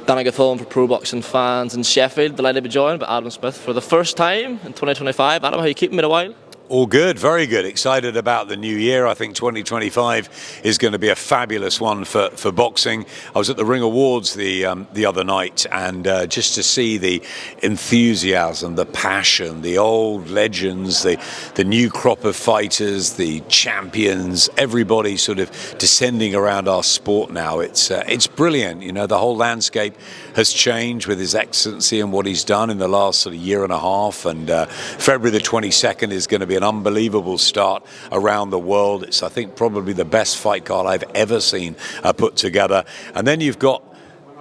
Danny Gathon for Pro Boxing Fans in Sheffield. Delighted to be joined by Adam Smith for the first time in 2025. Adam, how are you keeping? Been a while? All good, very good. Excited about the new year. I think 2025 is going to be a fabulous one for boxing. I was at the Ring Awards the other night, and just to see the enthusiasm, the passion, the old legends, the new crop of fighters, the champions, everybody sort of descending around our sport now. It's brilliant. You know, the whole landscape has changed with His Excellency and what he's done in the last sort of year and a half. And February the 22nd is going to be an unbelievable start around the world. It's, I think, probably the best fight card I've ever seen put together. And then you've got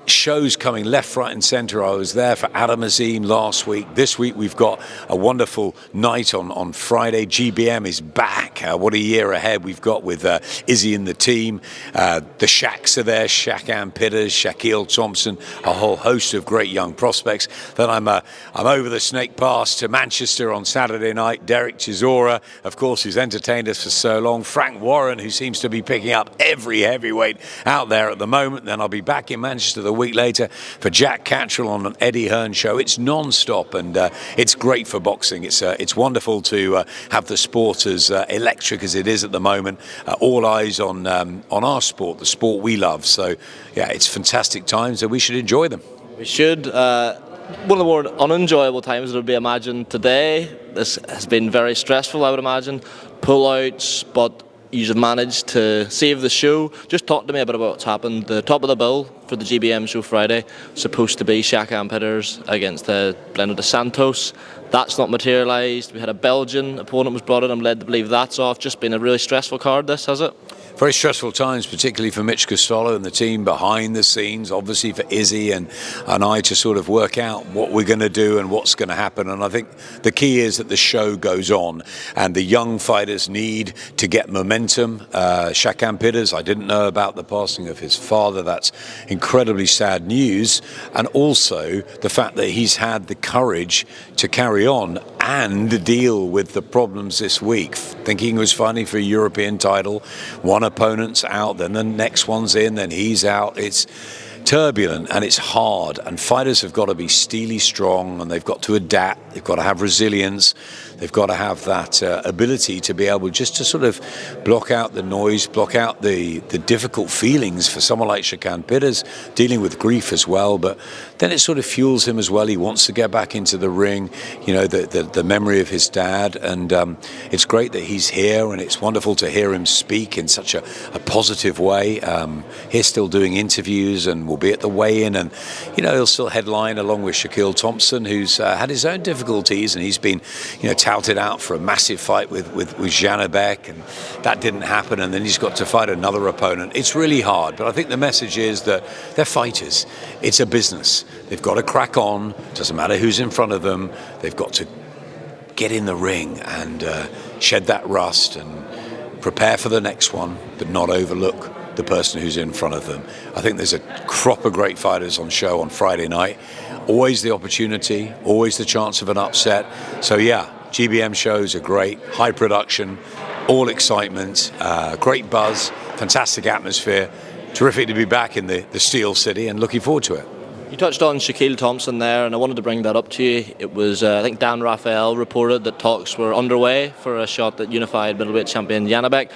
shows coming left, right and centre. I was there for Adam Azim last week. This week we've got a wonderful night on Friday. GBM is back. What a year ahead we've got with Izzy and the team. The Shaqs are there, Shaq Pitters, Shaquille Thompson, a whole host of great young prospects. Then I'm over the Snake Pass to Manchester on Saturday night. Derek Chisora, of course, who's entertained us for so long. Frank Warren, who seems to be picking up every heavyweight out there at the moment. Then I'll be back in Manchester the week later for Jack Cattrall on an Eddie Hearn show. It's non-stop, and it's great for boxing. It's wonderful to have the sport as electric as it is at the moment. All eyes on our sport, the sport we love. So yeah, it's fantastic times, and we should enjoy them. We should. One of the more unenjoyable times it would be imagined today. This has been very stressful, I would imagine. Pull-outs, but you have managed to save the show. Just talk to me about what's happened. The top of the bill for the GBM show Friday supposed to be Shaq Pitters against Blendo dos Santos. That's not materialised. We had a Belgian opponent was brought in. I'm led to believe that's off. Just been a really stressful card, this, has it? Very stressful times, particularly for Mitch Costello and the team behind the scenes, obviously for Izzy and I to sort of work out what we're going to do and what's going to happen. And I think the key is that the show goes on and the young fighters need to get momentum. Shaq Pitters, I didn't know about the passing of his father. That's incredibly sad news. And also the fact that he's had the courage to carry on and deal with the problems this week. Thinking he was fighting for a European title, one opponent's out, then the next one's in, then he's out. It's turbulent and it's hard, and fighters have got to be steely strong, and they've got to adapt, they've got to have resilience, they've got to have that ability to be able just to sort of block out the noise, block out the difficult feelings for someone like Shaquille Pitters, dealing with grief as well. But then it sort of fuels him as well. He wants to get back into the ring, you know, the memory of his dad, and it's great that he's here, and it's wonderful to hear him speak in such a positive way. He's still doing interviews and will be at the weigh-in, and you know, he'll still headline along with Shaquille Thompson, who's had his own difficulties, and he's been, you know, touted out for a massive fight with Janabek, and that didn't happen, and then he's got to fight another opponent. It's really hard, but I think the message is that they're fighters. It's a business. They've got to crack on. Doesn't matter who's in front of them. They've got to get in the ring and shed that rust and prepare for the next one, but not overlook the person who's in front of them. I think there's a crop of great fighters on show on Friday night. Always the opportunity, always the chance of an upset. So yeah, GBM shows are great, high production, all excitement, great buzz, fantastic atmosphere. Terrific to be back in the Steel City, and looking forward to it. You touched on Shaquille Thompson there, and I wanted to bring that up to you. It was, I think Dan Raphael reported that talks were underway for a shot at unified middleweight champion Janabek.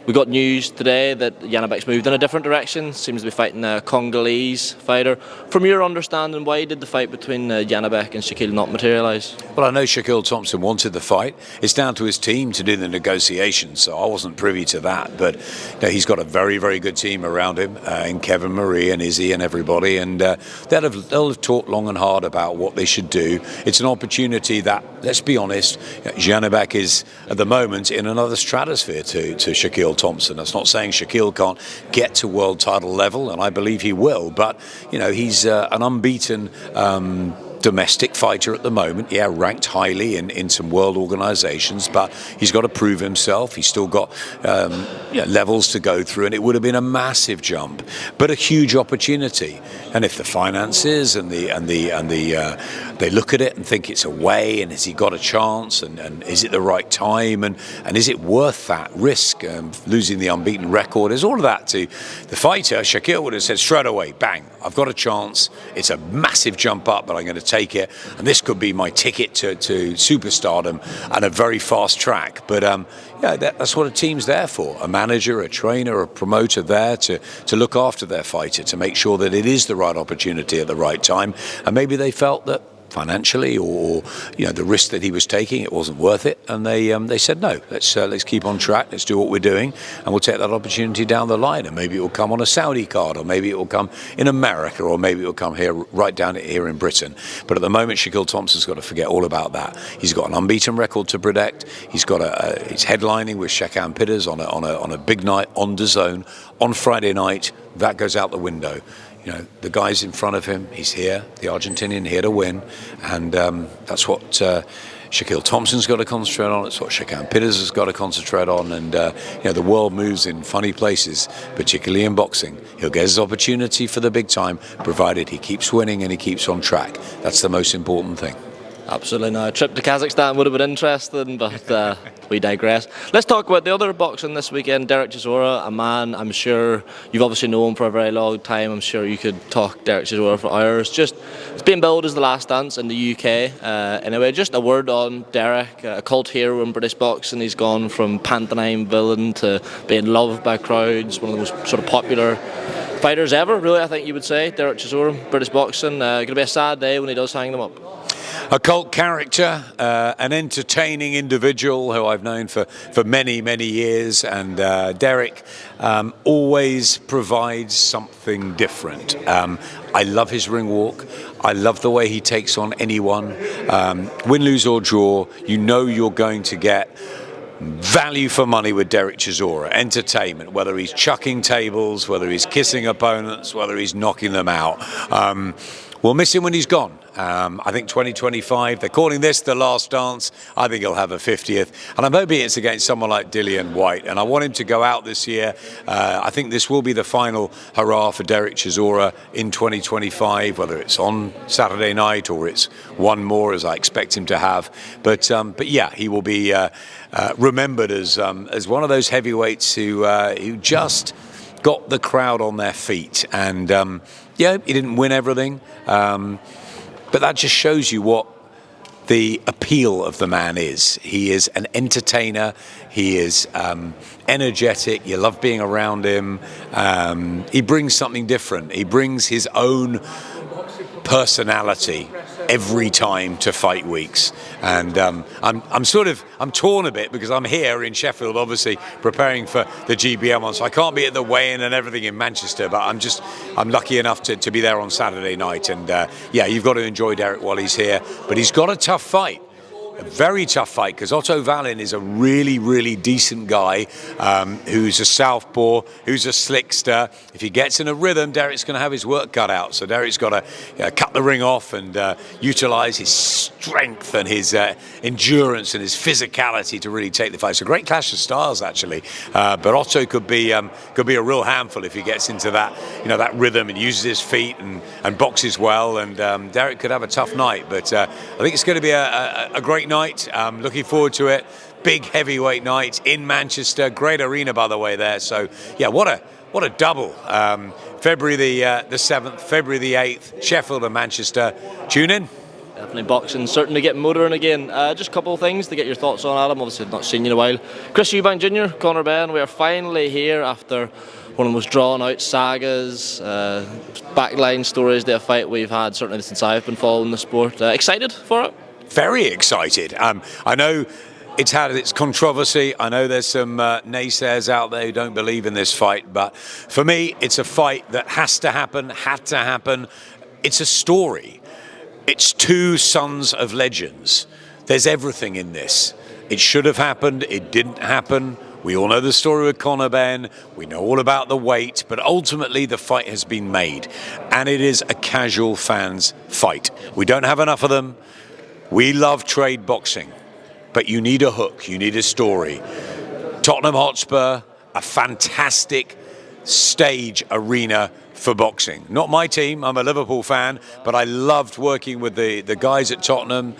We got news today that Janabek's moved in a different direction, seems to be fighting a Congolese fighter. From your understanding, why did the fight between Janabek and Shaquille not materialise? Well, I know Shaquille Thompson wanted the fight. It's down to his team to do the negotiations, so I wasn't privy to that. But you know, he's got a very, very good team around him, in Kevin Marie and Izzy and everybody, and they'll have talked long and hard about what they should do. It's an opportunity that, let's be honest, Janabek is at the moment in another stratosphere to Shaquille Thompson. That's not saying Shaquille can't get to world title level, and I believe he will, but you know, he's an unbeaten domestic fighter at the moment, ranked highly in some world organizations, but he's got to prove himself. He's still got levels to go through, and it would have been a massive jump, but a huge opportunity. And if the finances and they look at it and think it's a way, and has he got a chance, and is it the right time, and is it worth that risk, losing the unbeaten record? Is all of that to the fighter? Shaquille would have said straight away, bang, I've got a chance. It's a massive jump up, but I'm going to take it, and this could be my ticket to superstardom and a very fast track. But that's what a team's there for. A manager, a trainer, a promoter there to look after their fighter, to make sure that it is the right opportunity at the right time. And maybe they felt that financially, or the risk that he was taking, it wasn't worth it, and they said no. Let's keep on track. Let's do what we're doing, and we'll take that opportunity down the line. And maybe it will come on a Saudi card, or maybe it will come in America, or maybe it will come here, right down here in Britain. But at the moment, Shaquille Thompson's got to forget all about that. He's got an unbeaten record to protect. He's got he's headlining with Shaquille Pitters on a big night on DAZN on Friday night. That goes out the window. The guy's in front of him. He's here, the Argentinian, here to win, and that's what Shaquille Thompson's got to concentrate on. It's what Shaquille Pitters has got to concentrate on. And the world moves in funny places, particularly in boxing. He'll get his opportunity for the big time, provided he keeps winning and he keeps on track. That's the most important thing. Absolutely. Now, a trip to Kazakhstan would have been interesting, but we digress. Let's talk about the other boxing this weekend. Derek Chisora, a man I'm sure you've obviously known for a very long time. I'm sure you could talk Derek Chisora for hours. Just, it's being billed as the last dance in the UK. Anyway, just a word on Derek, a cult hero in British boxing. He's gone from pantomime villain to being loved by crowds, one of the most sort of popular fighters ever, really, I think you would say. Derek Chisora, British boxing. Going to be a sad day when he does hang them up. A cult character, an entertaining individual who I've known for many, many years, and Derek always provides something different. I love his ring walk. I love the way he takes on anyone. Win, lose or draw, you're going to get value for money with Derek Chisora. Entertainment, whether he's chucking tables, whether he's kissing opponents, whether he's knocking them out. We'll miss him when he's gone. I think 2025, they're calling this the last dance. I think he'll have a 50th. And I'm hoping it's against someone like Dillian White. And I want him to go out this year. I think this will be the final hurrah for Derek Chisora in 2025, whether it's on Saturday night or it's one more, as I expect him to have. But yeah, he will be remembered as one of those heavyweights who just got the crowd on their feet. And he didn't win everything, but that just shows you what the appeal of the man is. He is an entertainer. He is energetic. You love being around him. He brings something different. He brings his own personality every time to fight weeks, and I'm torn a bit because I'm here in Sheffield, obviously preparing for the GBM one, so I can't be at the weigh-in and everything in Manchester, but I'm lucky enough to be there on Saturday night, and you've got to enjoy Derek while he's here, but he's got a tough fight. A very tough fight, because Otto Wallin is a really, really decent guy who's a southpaw, who's a slickster. If he gets in a rhythm, Derek's going to have his work cut out. So Derek's got to cut the ring off and utilise his strength and his endurance and his physicality to really take the fight. It's a great clash of styles, actually. But Otto could be a real handful if he gets into that that rhythm and uses his feet and boxes well. And Derek could have a tough night. But I think it's going to be a great night. Looking forward to it. Big heavyweight night in Manchester. Great arena, by the way, there. So yeah, what a double. February the 7th, February the 8th, Sheffield and Manchester. Tune in. Definitely boxing, certainly getting motoring again. Just a couple of things to get your thoughts on, Adam. Obviously, I've not seen you in a while. Chris Eubank Jr, Conor Benn, we are finally here after one of the most drawn-out sagas, backline stories to a fight we've had, certainly since I've been following the sport. Excited for it? Very excited. I know it's had its controversy. I know there's some naysayers out there who don't believe in this fight, but for me, it's a fight that has to happen, had to happen. It's a story. It's two sons of legends. There's everything in this. It should have happened. It didn't happen. We all know the story with Conor Benn. We know all about the weight, but ultimately the fight has been made. And it is a casual fans fight. We don't have enough of them. We love trade boxing, but you need a hook, you need a story. Tottenham Hotspur, a fantastic stage arena for boxing. Not my team, I'm a Liverpool fan, but I loved working with the guys at Tottenham.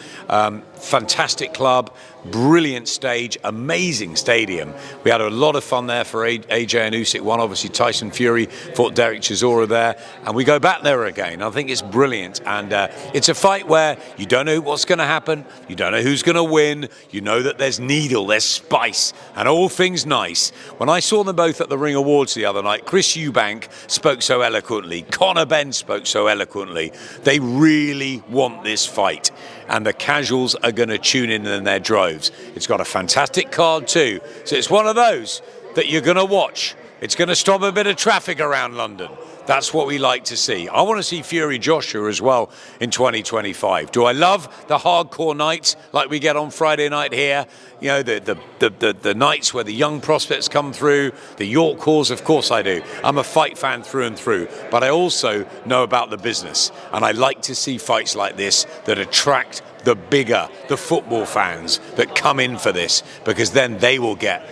Fantastic club, brilliant stage, amazing stadium. We had a lot of fun there for AJ and Usyk won. Obviously Tyson Fury fought Derek Chisora there, and we go back there again. I think it's brilliant, and it's a fight where you don't know what's going to happen, you don't know who's going to win, you know that there's needle, there's spice, and all things nice. When I saw them both at the Ring Awards the other night, Chris Eubank spoke so eloquently, Conor Benn spoke so eloquently. They really want this fight, and the casuals are going to tune in their droves. It's got a fantastic card too, so it's one of those that you're going to watch. It's going to stop a bit of traffic around London. That's what we like to see. I want to see Fury Joshua as well in 2025. Do I love the hardcore nights like we get on Friday night here? You know, the nights where the young prospects come through, the York calls, of course I do. I'm a fight fan through and through, but I also know about the business. And I like to see fights like this that attract the football fans that come in for this, because then they will get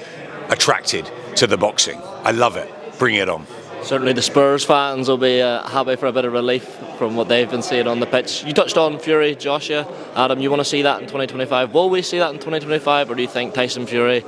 attracted to the boxing. I love it. Bring it on. Certainly the Spurs fans will be happy for a bit of relief from what they've been seeing on the pitch. You touched on Fury, Joshua. Adam, you want to see that in 2025? Will we see that in 2025, or do you think Tyson Fury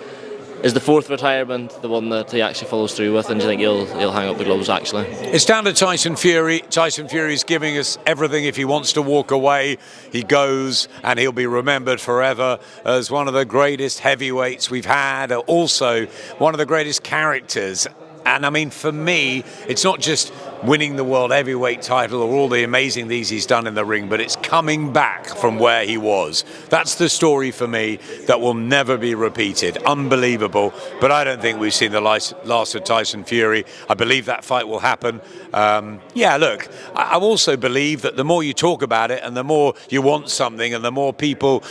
is the fourth retirement the one that he actually follows through with, and do you think he'll hang up the gloves actually? It's down to Tyson Fury. Tyson Fury is giving us everything. If he wants to walk away, he goes, and he'll be remembered forever as one of the greatest heavyweights we've had, also one of the greatest characters. And I mean, for me, it's not just winning the world heavyweight title or all the amazing things he's done in the ring, but it's coming back from where he was. That's the story for me that will never be repeated. Unbelievable. But I don't think we've seen the last of Tyson Fury. I believe that fight will happen. Yeah, look, I also believe that the more you talk about it and the more you want something and the more people,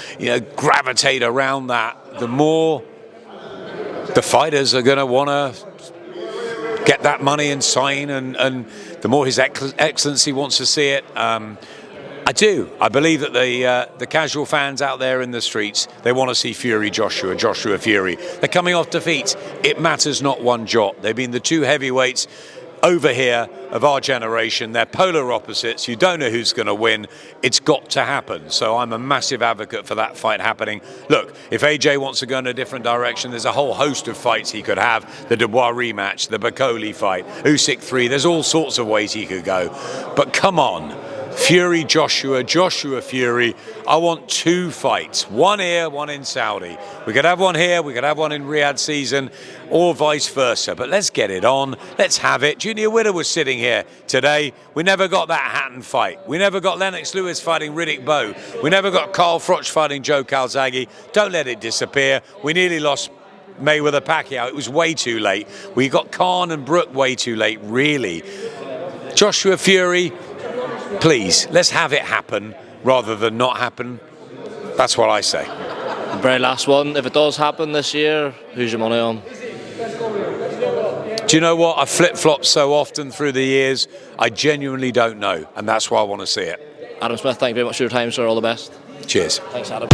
gravitate around that, the more the fighters are going to want to get that money and sign, and the more His Excellency wants to see it. I do. I believe that the casual fans out there in the streets, they want to see Fury Joshua, Joshua Fury. They're coming off defeat. It matters not one jot. They've been the two heavyweights over here of our generation. They're polar opposites. You don't know who's going to win. It's got to happen. So I'm a massive advocate for that fight happening. Look, if AJ wants to go in a different direction, there's a whole host of fights he could have. The Dubois rematch, the Bacoli fight, Usyk 3. There's all sorts of ways he could go. But come on. Fury Joshua, Joshua Fury. I want two fights, one here, one in Saudi. We could have one here, we could have one in Riyadh season, or vice versa. But let's get it on, let's have it. Junior Witter was sitting here today. We never got that Hatton fight. We never got Lennox Lewis fighting Riddick Bowe. We never got Carl Froch fighting Joe Calzaghe. Don't let it disappear. We nearly lost Mayweather Pacquiao. It was way too late. We got Khan and Brook way too late, really. Joshua Fury, please, let's have it happen rather than not happen. That's what I say. The very last one, if it does happen this year, who's your money on? Do you know what? I've flip-flopped so often through the years, I genuinely don't know, and that's why I want to see it. Adam Smith, thank you very much for your time, sir. All the best. Cheers. Thanks, Adam.